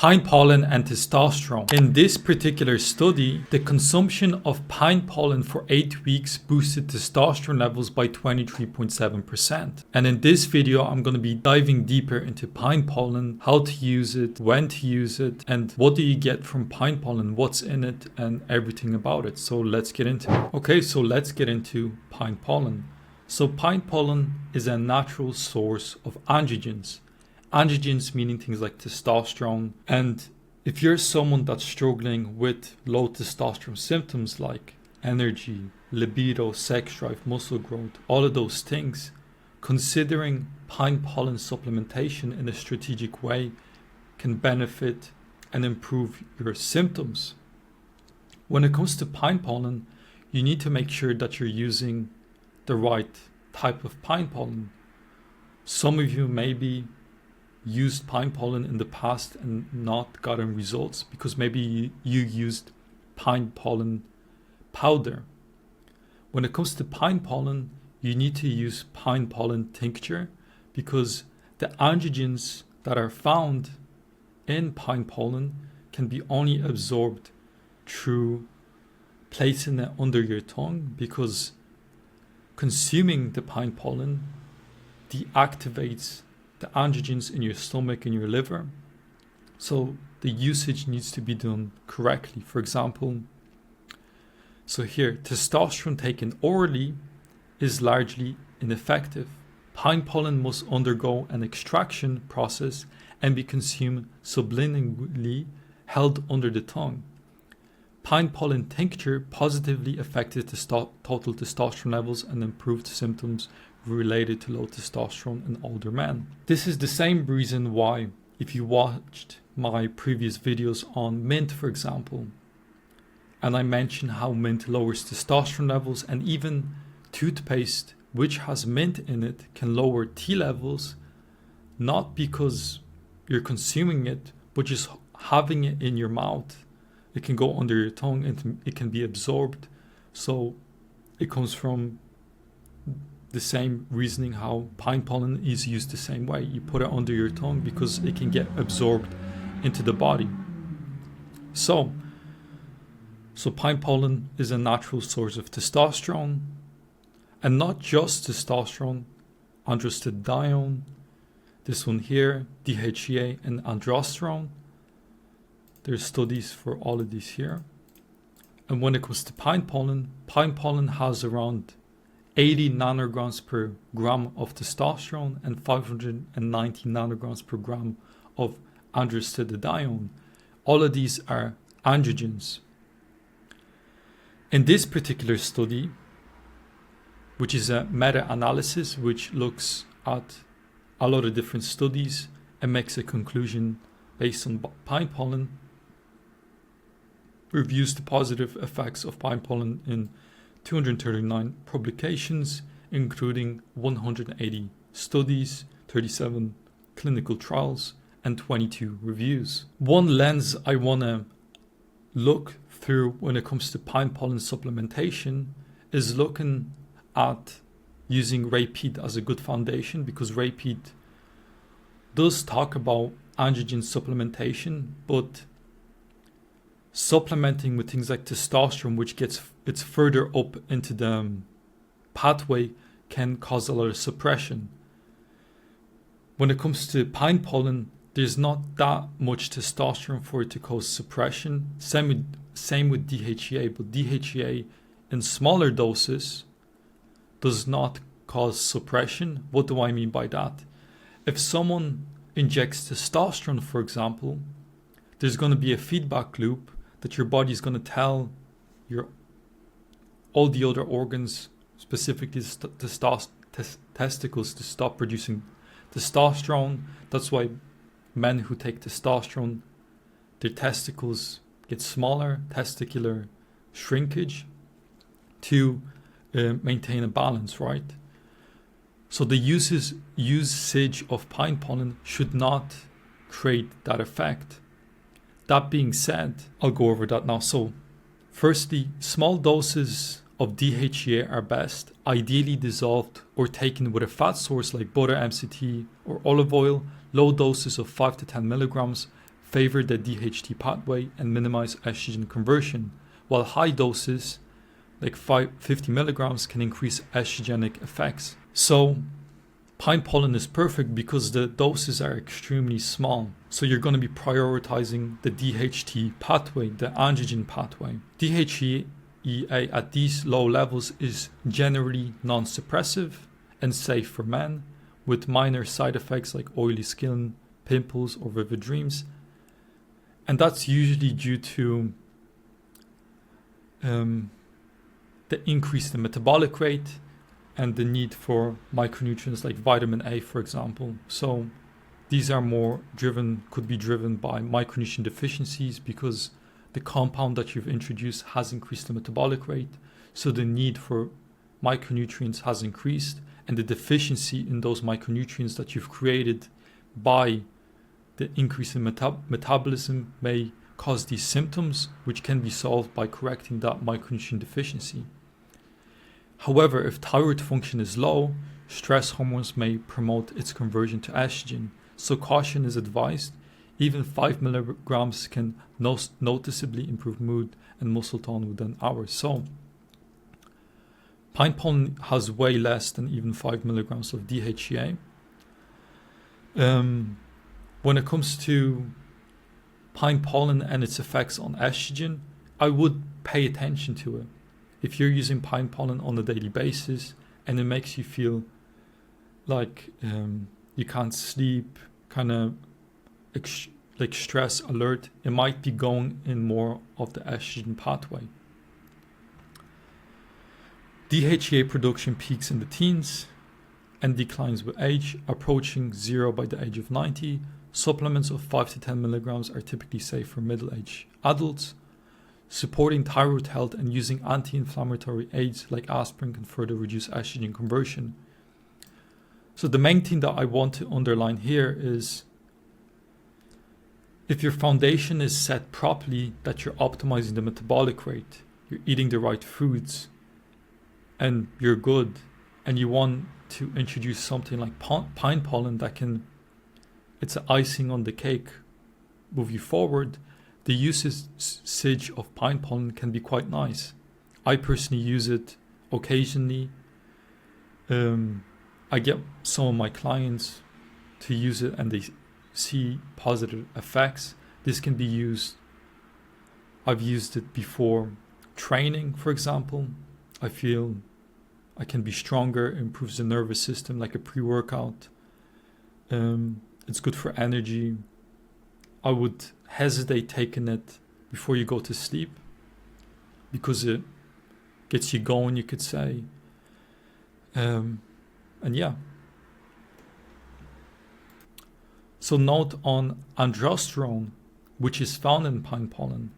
Pine pollen and testosterone. In this particular study, the consumption of pine pollen for 8 weeks boosted testosterone levels by 23.7%. And in this video, I'm going to be diving deeper into pine pollen, how to use it, when to use it, and what do you get from pine pollen, what's in it, and everything about it. So let's get into it. Okay, so let's get into pine pollen. So pine pollen is a natural source of androgens. Androgens meaning things like testosterone. And if you're someone that's struggling with low testosterone symptoms like energy, libido, sex drive, muscle growth, all of those things, considering pine pollen supplementation in a strategic way can benefit and improve your symptoms. When it comes to pine pollen, you need to make sure that you're using the right type of pine pollen. Some of you maybe used pine pollen in the past and not gotten results because maybe you used pine pollen powder. When it comes to pine pollen, you need to use pine pollen tincture because the androgens that are found in pine pollen can be only absorbed through placing it under your tongue, because consuming the pine pollen deactivates the androgens in your stomach and your liver. So the usage needs to be done correctly. For example, so here, testosterone taken orally is largely ineffective. Pine pollen must undergo an extraction process and be consumed sublingually, held under the tongue. Pine pollen tincture positively affected total testosterone levels and improved symptoms related to low testosterone in older men. This is the same reason why, if you watched my previous videos on mint, for example, and I mentioned how mint lowers testosterone levels, and even toothpaste which has mint in it can lower T levels, not because you're consuming it, but just having it in your mouth. It can go under your tongue and it can be absorbed. So it comes from the same reasoning how pine pollen is used the same way. You put it under your tongue because it can get absorbed into the body. So pine pollen is a natural source of testosterone, and not just testosterone, androstenedione, this one here, DHEA and androsterone. There's studies for all of these here. And when it comes to pine pollen has around 80 nanograms per gram of testosterone and 590 nanograms per gram of androstenedione. All of these are androgens. In this particular study, which is a meta-analysis which looks at a lot of different studies and makes a conclusion based on pine pollen, reviews the positive effects of pine pollen in 239 publications, including 180 studies, 37 clinical trials, and 22 reviews. One lens I want to look through when it comes to pine pollen supplementation is looking at using Repeat as a good foundation, because Repeat does talk about androgen supplementation, but supplementing with things like testosterone, which it's further up into the pathway, can cause a lot of suppression. When it comes to pine pollen, there's not that much testosterone for it to cause suppression. Same with DHEA, but DHEA in smaller doses does not cause suppression. What do I mean by that? If someone injects testosterone, for example, there's going to be a feedback loop that your body is going to tell all the other organs, specifically testicles, to stop producing testosterone. That's why men who take testosterone, their testicles get smaller, testicular shrinkage, to maintain a balance, right? So the usage of pine pollen should not create that effect. That being said, I'll go over that now. So firstly, small doses of DHEA are best, ideally dissolved or taken with a fat source like butter, MCT, or olive oil. Low doses of 5 to 10 milligrams favor the DHT pathway and minimize estrogen conversion, while high doses, like 50 milligrams, can increase estrogenic effects. So pine pollen is perfect because the doses are extremely small. So you're going to be prioritizing the DHT pathway, the androgen pathway. DHEA at these low levels is generally non-suppressive and safe for men, with minor side effects like oily skin, pimples, or vivid dreams. And that's usually due to the increase in metabolic rate and the need for micronutrients like vitamin A, for example. So these are more could be driven by micronutrient deficiencies because the compound that you've introduced has increased the metabolic rate. So the need for micronutrients has increased, and the deficiency in those micronutrients that you've created by the increase in metabolism may cause these symptoms, which can be solved by correcting that micronutrient deficiency. However, if thyroid function is low, stress hormones may promote its conversion to estrogen, so caution is advised. Even 5 milligrams can noticeably improve mood and muscle tone within hours. So pine pollen has way less than even 5 milligrams of DHEA. When it comes to pine pollen and its effects on estrogen, I would pay attention to it. If you're using pine pollen on a daily basis and it makes you feel like you can't sleep, kind of like stress alert, it might be going in more of the estrogen pathway. DHEA production peaks in the teens and declines with age, approaching zero by the age of 90. Supplements of 5 to 10 milligrams are typically safe for middle-aged adults. Supporting thyroid health and using anti-inflammatory aids like aspirin can further reduce estrogen conversion. So the main thing that I want to underline here is if your foundation is set properly, that you're optimizing the metabolic rate, you're eating the right foods, and you're good, and you want to introduce something like pine pollen that can, it's an icing on the cake, move you forward, the usage of pine pollen can be quite nice. I personally use it occasionally. I get some of my clients to use it and they see positive effects. This can be used, I've used it before training, for example. I feel I can be stronger, improves the nervous system like a pre-workout. It's good for energy. I would hesitate taking it before you go to sleep because it gets you going, you could say. And yeah. So note on androsterone, which is found in pine pollen,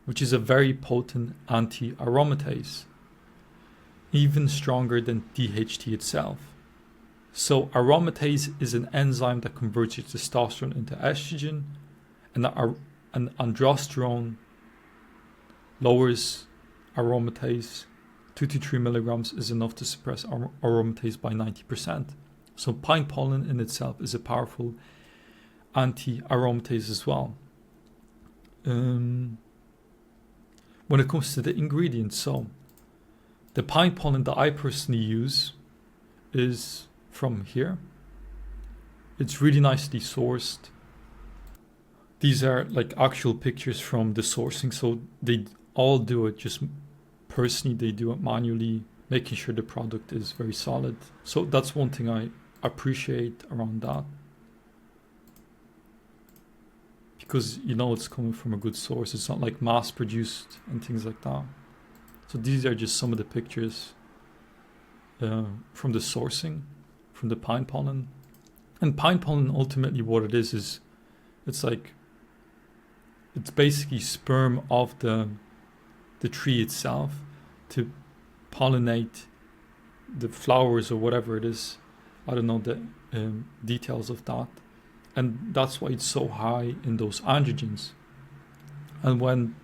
which is a very potent anti-aromatase, even stronger than DHT itself. So aromatase is an enzyme that converts your testosterone into estrogen, and androsterone lowers aromatase. 2 to 3 milligrams is enough to suppress aromatase by 90%. So pine pollen in itself is a powerful anti-aromatase as well. When it comes to the ingredients, so the pine pollen that I personally use is from here. It's really nicely sourced. These are like actual pictures from the sourcing, so they all do it just personally, they do it manually, making sure the product is very solid. So that's one thing I appreciate around that, because you know it's coming from a good source. It's not like mass produced and things like that. So these are just some of the pictures from the sourcing, from the pine pollen. And pine pollen, ultimately what it is it's like, it's basically sperm of the tree itself to pollinate the flowers or whatever it is. I don't know the details of that. And that's why it's so high in those androgens. And when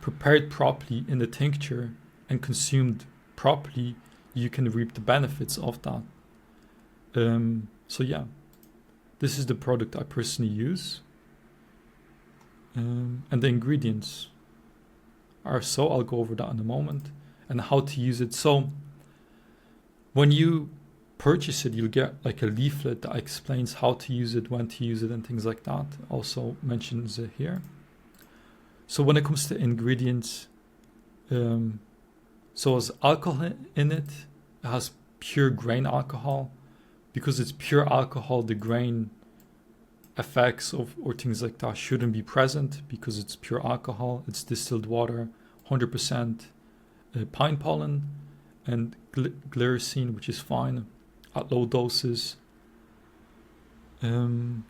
prepared properly in the tincture and consumed properly, you can reap the benefits of that. So yeah, this is the product I personally use. And the ingredients are, so I'll go over that in a moment, and how to use it. So when you purchase it, you'll get like a leaflet that explains how to use it, when to use it, and things like that. Also mentions it here. So when it comes to ingredients, so as alcohol in it, it has pure grain alcohol. Because it's pure alcohol, the grain effects or things like that shouldn't be present because it's pure alcohol. It's distilled water, 100% pine pollen, and glycine, which is fine at low doses. When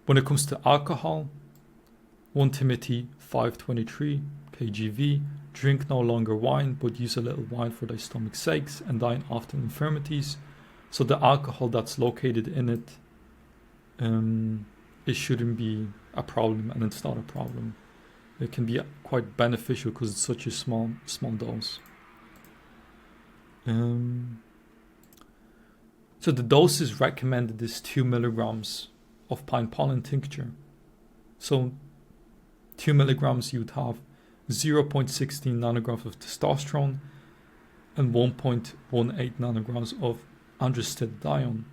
it comes to alcohol, 1 Timothy 5:23 KGV, drink no longer wine, but use a little wine for thy stomach's sakes, and thine often infirmities. So the alcohol that's located in it, it shouldn't be a problem, and it's not a problem. It can be quite beneficial because it's such a small dose. So the doses recommended is 2 milligrams of pine pollen tincture. So 2 milligrams, you'd have 0.16 nanograms of testosterone and 1.18 nanograms of androstenedione.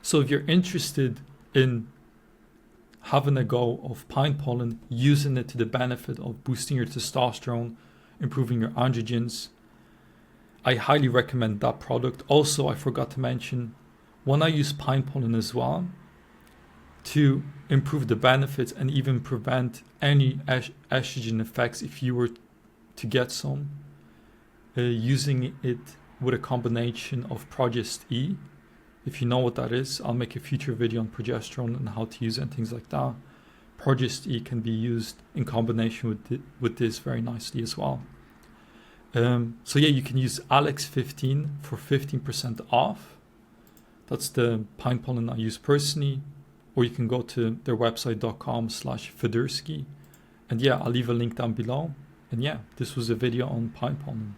So if you're interested in having a go of pine pollen, using it to the benefit of boosting your testosterone, improving your androgens, I highly recommend that product. Also, I forgot to mention, when I use pine pollen as well, to improve the benefits and even prevent any estrogen effects if you were to get some, using it with a combination of Progest E. If you know what that is, I'll make a future video on progesterone and how to use it and things like that. Progest E can be used in combination with this very nicely as well. So yeah, you can use Alex15 for 15% off. That's the pine pollen I use personally. Or you can go to their website.com/Fedursky. And yeah, I'll leave a link down below. And yeah, this was a video on pine pollen.